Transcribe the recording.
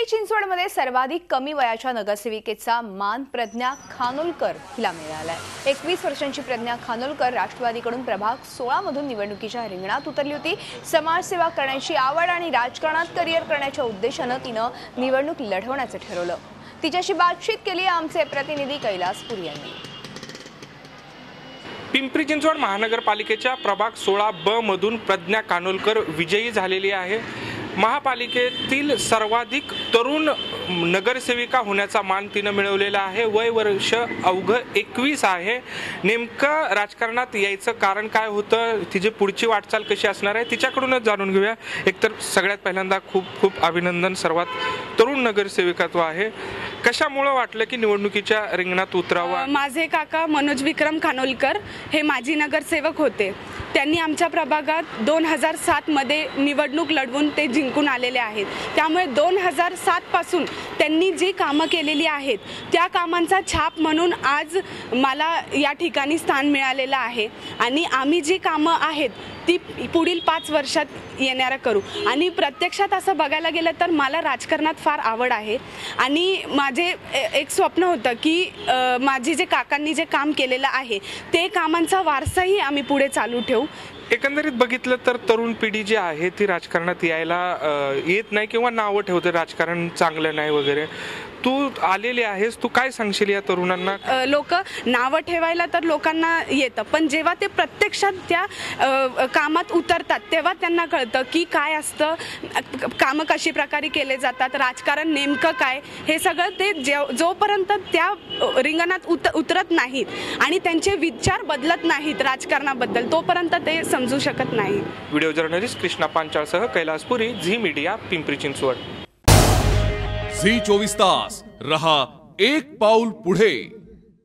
चिंचवडमध्ये सर्वाधिक कमी वयाच्या नगरसेविकेचा मान प्रज्ञा खानोलकर हिला मिळालाय। 21 वर्षांची प्रज्ञा खानोलकर राष्ट्रवादीकडून प्रभाग 16 मधून निवडणुकीच्या रिंगणात उतरली होती। समाजसेवा करण्याची आवड आणि राजकारणात करिअर करण्याच्या उद्देशाने तिने निवडणूक लढवण्याचे ठरवलं। तिच्याशी बातचीत केली आमचे प्रतिनिधी कैलासपुरी यांनी। पिंपरी चिंचवड महानगरपालिकेच्या प्रभाग 16 ब मधून प्रज्ञा खानोलकर विजयी झालेली आहे। महापालिकेतील सर्वाधिक तरुण नगरसेविका होण्याचा मान तिने मिळवलेला आहे। वय वर्ष अवघं 21 आहे। नेमकं राजकारणात यायचं कारण काय होतं, तिची पुढची वाटचाल कशी असणार आहे तिच्याकडूनच जाणून घेऊया। एकतर सगळ्यात पहिल्यांदा खूप खूप अभिनंदन, सर्वात तरुण नगरसेविकात्व आहे। कशामुळे वाटलं की निवडणुकीच्या रिंगणात उतरावं? माझे काका मनोज विक्रम खानोलकर हे माजी नगरसेवक होते। त्यांनी आमच्या प्रभागात 2007 मध्ये निवडणूक लढवून ते जिंकून आलेले आहेत। त्यामुळे 2007 पासून त्यांनी जी कामं केलेली आहेत त्या कामांचा छाप म्हणून आज मला या ठिकाणी स्थान मिळालेलं आहे आणि आम्ही जी कामं आहेत ती पुढील 5 वर्षात येणाऱ्या करू। आणि प्रत्यक्षात असं बघायला गेलं तर मला राजकारणात फार आवड आहे आणि माझे एक स्वप्न होतं की माझे जे काकांनी जे काम केलेलं आहे ते कामांचा वारसाही आम्ही पुढे चालू ठेवू। एकंदरीत बघितलं तर तरुण पिढी जी आहे ती राजकारणात यायला येत नाही किंवा नावं ठेवते, राजकारण चांगलं नाही वगैरे। तू आलेली आहेस, तू काय सांगशील या तरुणांना? लोक नावं ठेवायला तर लोकांना येतं, पण जेव्हा ते प्रत्यक्षात त्या कामात उतरतात तेव्हा त्यांना कळतं की काय असतं, कामं कशी प्रकारे केले जातात, राजकारण नेमकं काय, हे सगळं ते जोपर्यंत त्या रिंगणात उतरत नाहीत आणि त्यांचे विचार बदलत नाहीत राजकारणाबद्दल तोपर्यंत ते समजू शकत नाही। व्हिडिओ जर्नलिस्ट कृष्णा पांचाळसह कैलासपुरी, झी मीडिया, पिंपरी चिंचवड। झी 24 तास रहा एक पाऊल पुढे।